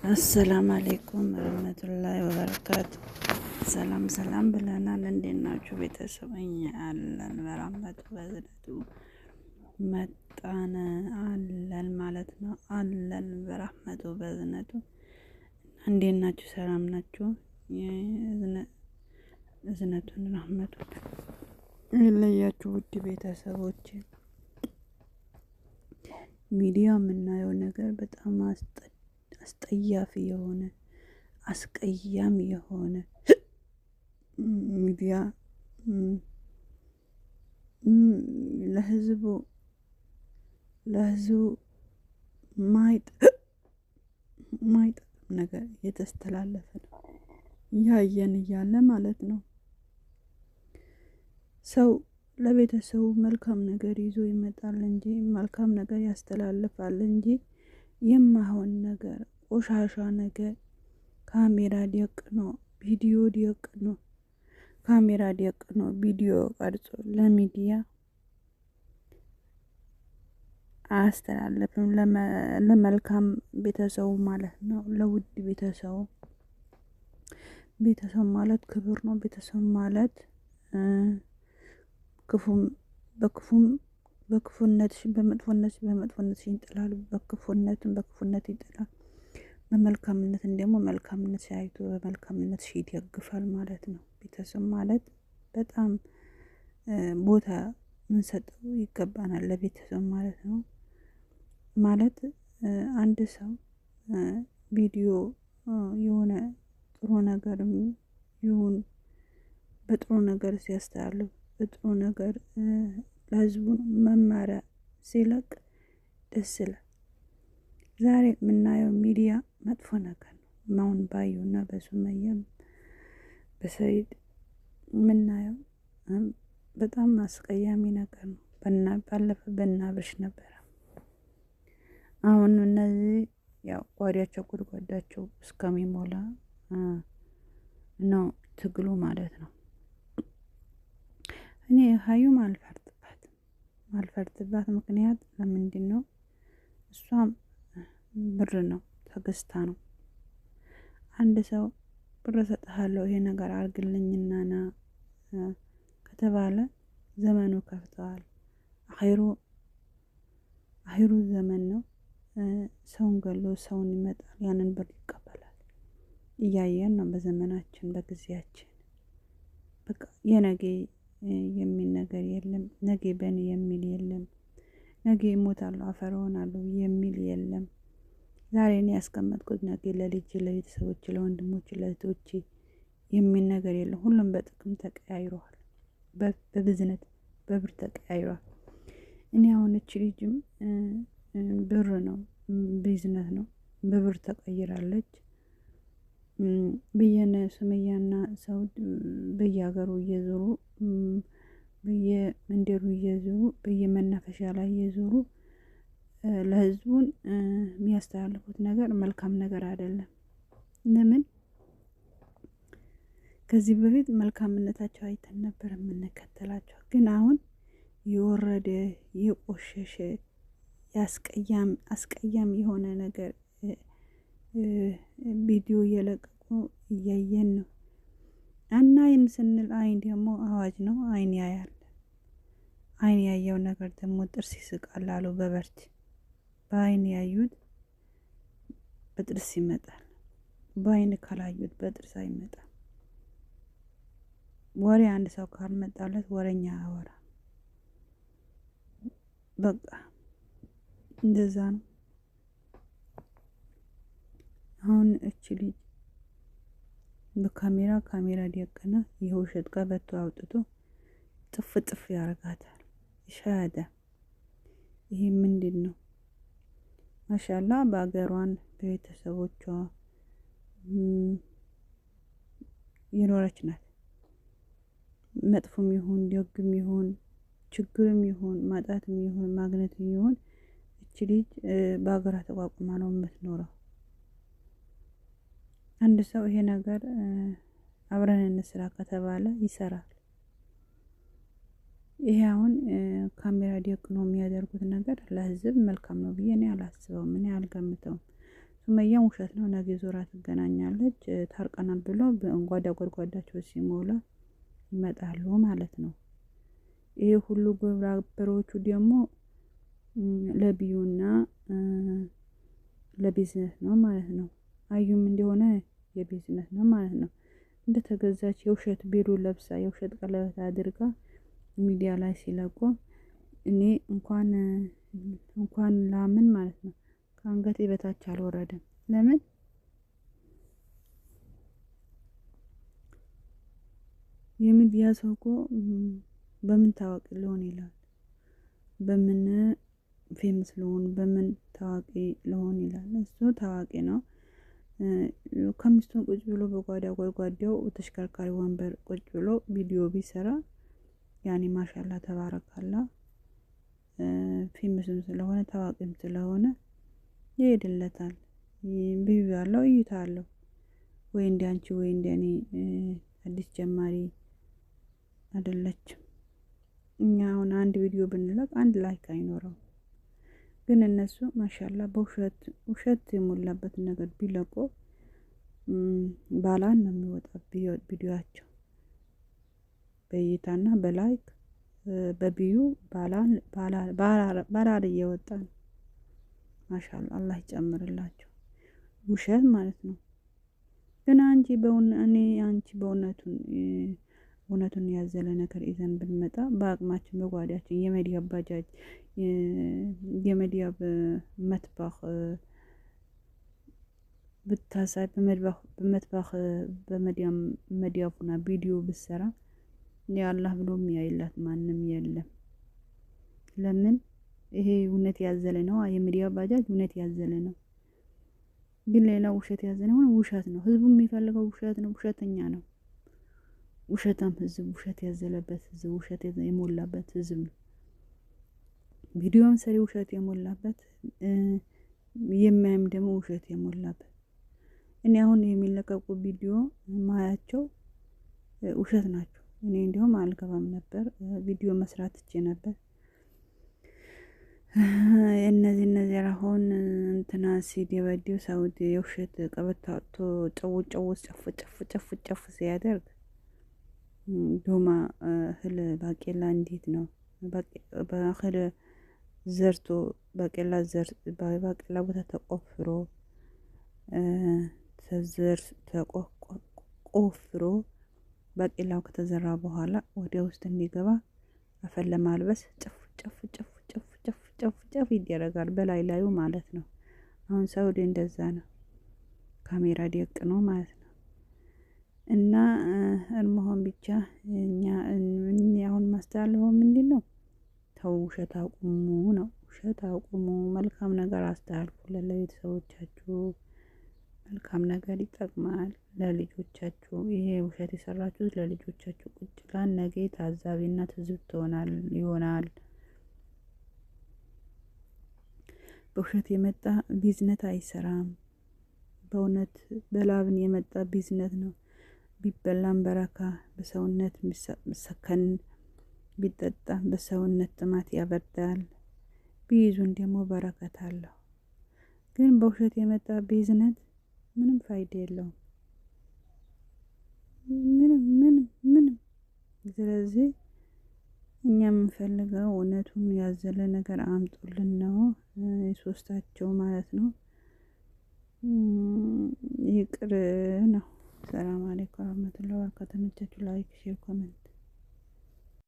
አሰላም አለይኩም ወረህመቱላሂ ወበረካቱ። ሰላም ብለናል። እንዴት ናችሁ ቤተሰብ? እኛ አለን በረህመቱ በዝነቱ መጣን አለን ማለት ነው። አለን በረህመቱ በዝነቱ። እንዴት ናችሁ? ሰላም ናችሁ? እዝነቱን ረህመቱን ይለያችሁ ውድ ቤተሰቦች። ሚዲያ የምናየው ነገር በጣም አስጠያፊ የሆነ አስቀያሚ የሆነ ሚዲያ ለህዝቡ ማይጠቅም ነገር እየተስተላለፈ ነው እያየን እያለ ማለት ነው። ሰው ለቤተሰቡ መልካም ነገር ይዞ ይመጣል እንጂ መልካም ነገር ያስተላልፋል እንጂ የማይሆን ነገር ቆሻሻ ነገር ካሜራ ደቅኖ ቪዲዮ ደቅኖ ካሜራ ደቅኖ ቪዲዮ ቀርጾ ለሚዲያ አያስተላልፍም። ለመልካም ቤተሰቡ ማለት ነው። ለውድ ቤተሰብ ማለት ክብር ነው። ቤተሰብ ማለት በክፉነትሽ በመጥፎነትሽ ይጥላል፣ በክፉነት ይጥላል። በመልካምነትን ደግሞ መልካምነት ሲያይቶ በመልካምነትሽ ይደግፋል ማለት ነው። ቤተሰብ ማለት በጣም ቦታ ምንሰጠው ይገባናል ለቤተሰብ ማለት ነው። ማለት አንድ ሰው ቪዲዮ የሆነ ጥሩ ነገር ይሁን በጥሩ ነገር ሲያስተላልፍ በጥሩ ነገር ለህዝቡ መማሪያ ሲለቅ ደስ ይላል። ዛሬ የምናየው ሚዲያ መጥፎ ነገር ነው። አሁን ባዩና በሱመያም በሰይድ የምናየው በጣም አስቀያሚ ነገር ነው። ባለፈ በናብርሽ ነበረ። አሁን እነዚህ ያው ጓዳቸው ጉድጓዳቸው እስከሚሞላ ነው ትግሉ ማለት ነው። እኔ ሀዩም አልፈርድባት ምክንያት ለምንድን ነው? እሷም ብር ነው ተገዝታ ነው። አንድ ሰው ብር እሰጥሃለሁ ይሄ ነገር አድርግልኝና ና ከተባለ ዘመኑ ከፍተዋል። አኺሩ ዘመን ነው። ሰውን ገሎ ሰውን ይመጣል፣ ያንን ብር ይቀበላል። እያየን ነው በዘመናችን በጊዜያችን። በቃ የነገ የሚል ነገር የለም። ነገ በኔ የሚል የለም። ነገ እሞታለሁ አፈር እሆናለሁ የሚል የለም። ዛሬ እኔ ያስቀመጥኩት ነገ ለልጅ ለቤተሰቦች ለወንድሞች ለእህቶች የሚል ነገር የለም። ሁሉም በጥቅም ተቀያይሯል። በብዝነት በብር ተቀያይሯል። እኔ አሁን እቺ ልጅም ብር ነው ቢዝነስ ነው በብር ተቀይራለች። በየነ ሱመያና ሰውድ በየሀገሩ እየዞሩ በየመንደሩ እየዞሩ በየመናፈሻ ላይ እየዞሩ ለህዝቡን የሚያስተላልፉት ነገር መልካም ነገር አይደለም። ለምን ከዚህ በፊት መልካምነታቸው አይተን ነበር የምንከተላቸው። ግን አሁን የወረደ የቆሸሸ አስቀያም የሆነ ነገር ቪዲዮ እየለቀቁ እያየን ነው። አናይም ስንል አይን ደግሞ አዋጅ ነው። አይን ያያል። አይን ያየው ነገር ደግሞ ጥርስ ይስቃል አሉ በበርች። በአይን ያዩት በጥርስ ይመጣል። በአይን ካላዩት በጥርስ አይመጣም። ወሬ አንድ ሰው ካልመጣለት ወሬኛ አወራ። በቃ እንደዛ ነው። አሁን እቺ ልጅ በካሜራ ደቀና የውሸት ቀበቶ አውጥቶ ጥፍ ያረጋታል። ሻዳ ይሄ ምንድን ነው? ማሻአላ በአገሯን በቤተሰቦቿ የኖረች ናት። መጥፎም ይሁን ደግም ይሁን ችግርም ይሁን ማጣትም ይሁን ማግኘትም ይሁን እቺ ልጅ በአገሯ ተቋቁማ ነው የምትኖረው። አንድ ሰው ይሄ ነገር አብረን እንስራ ከተባለ ይሰራል። ይሄ አሁን ካሜራ ደቅኖ የሚያደርጉት ነገር ለህዝብ መልካም ነው ብዬ እኔ አላስበውም። እኔ አልገምተውም። ሱመያም ውሸት ነው። ነገ ዞራ ትገናኛለች። ታርቀናል ብሎ ጓዳ ጎድጓዳቸው ሲሞላ ይመጣሉ ማለት ነው። ይሄ ሁሉ ግብረ አበሮቹ ደግሞ ለቢዩና ለቢዝነስ ነው ማለት ነው። አዩም እንደሆነ የቢዝነስ ነው ማለት ነው። እንደተገዛች የውሸት ቢሩ ለብሳ የውሸት ቀለበት አድርጋ ሚዲያ ላይ ሲለቁ እኔ እንኳን ላምን ማለት ነው ከአንገቴ በታች አልወረደም። ለምን የሚዲያ ሰው እኮ በምን ታዋቂ ልሆን ይላል፣ በምን ፌመስ ልሆን፣ በምን ታዋቂ ልሆን ይላል። እሱ ታዋቂ ነው። ከሚስቱን ቁጭ ብሎ በጓዳ ጓዳው ተሽከርካሪ ወንበር ቁጭ ብሎ ቪዲዮ ቢሰራ ያኔ ማሻላ ተባረካላ ፌመስም ስለሆነ ታዋቂም ስለሆነ ይሄድለታል። ቢዩ ያለው እይታ አለው። ወይ እንደ አንቺ ወይ እንደ እኔ አዲስ ጀማሪ አይደለችም። እኛ አሁን አንድ ቪዲዮ ብንለቅ አንድ ላይክ አይኖረው። ግን እነሱ ማሻላ በውሸት የሞላበት ነገር ቢለቁ ባላን ነው የሚወጣ ቪዲዮአቸው በእይታና በላይክ በቢዩ ባላል እየወጣ ነው። ማሻአላ አላህ ይጨምርላቸው። ውሸት ማለት ነው። ግን አንቺ በእውነቱን ያዘለ ነገር ይዘን ብንመጣ በአቅማችን በጓዳችን የመዲያብ ባጃጅ የመዲያብ መጥባኽ ብታሳይ በመጥባኽ በመዲያቡና ቪዲዮ ብሰራ ያአላህ ብሎ የሚያይላት ማንም የለም። ለምን ይሄ እውነት ያዘለ ነው። የሚዲያ ባጃጅ እውነት ያዘለ ነው። ግን ሌላ ውሸት ያዘለ ነው። ውሸት ነው። ህዝቡ የሚፈልገው ውሸት ነው። ውሸተኛ ነው። ውሸታም ህዝብ፣ ውሸት ያዘለበት ህዝብ፣ ውሸት የሞላበት ህዝብ ነው። ቪዲዮን ሰሪ ውሸት የሞላበት የሚያይም ደግሞ ውሸት የሞላበት። እኔ አሁን የሚለቀቁ ቪዲዮ ማያቸው ውሸት ናቸው። እኔ እንዲሁም አልገባም ነበር። ቪዲዮ መስራት ትቼ ነበር። እነዚህ አሁን እንትና ሲደበድብ ሳውዲ የውሸት ቀበቶ ጨው ጨፍ ሲያደርግ ዶማ እህል ባቄላ እንዴት ነው በእህል ዘርቶ ባቄላ ቦታ ተቆፍሮ ቆፍሮ ባቄላው ከተዘራ በኋላ ወደ ውስጥ እንዲገባ አፈር ለማልበስ ጨፍ ይደረጋል በላይ ላዩ ማለት ነው። አሁን ሳውዲ እንደዛ ነው። ካሜራ ደቅ ነው ማለት ነው። እና እርመሆን ብቻ እኛ አሁን ማስተላለፈው ምንድነው? ተው ውሸት አቁሙ ነው። ውሸት አቁሙ። መልካም ነገር አስተላልፉ ለቤተሰቦቻችሁ። መልካም ነገር ይጠቅማል ለልጆቻችሁ። ይሄ ውሸት የሰራችሁት ለልጆቻችሁ ቁጭ ላን ነገ ታዛቢና ትዝብት ይሆናል። በውሸት የመጣ ቢዝነስ አይሰራም። በእውነት በላብን የመጣ ቢዝነስ ነው። ቢበላም በረካ በሰውነት ሰከን ቢጠጣ በሰውነት ጥማት ያበርዳል። ቢይዙን ደግሞ በረከት አለው። ግን በውሸት የመጣ ቢዝነስ ምንም ፋይዳ የለውም። ምንም። ስለዚህ እኛ የምንፈልገው እውነቱን ያዘለ ነገር አምጡልን ነው። የሶስታቸው ማለት ነው። ይቅር ነው። ሰላም አለይኩም ወራህመቱላሂ ወበረካቱሁ። ላይክ ሼር ኮሜንት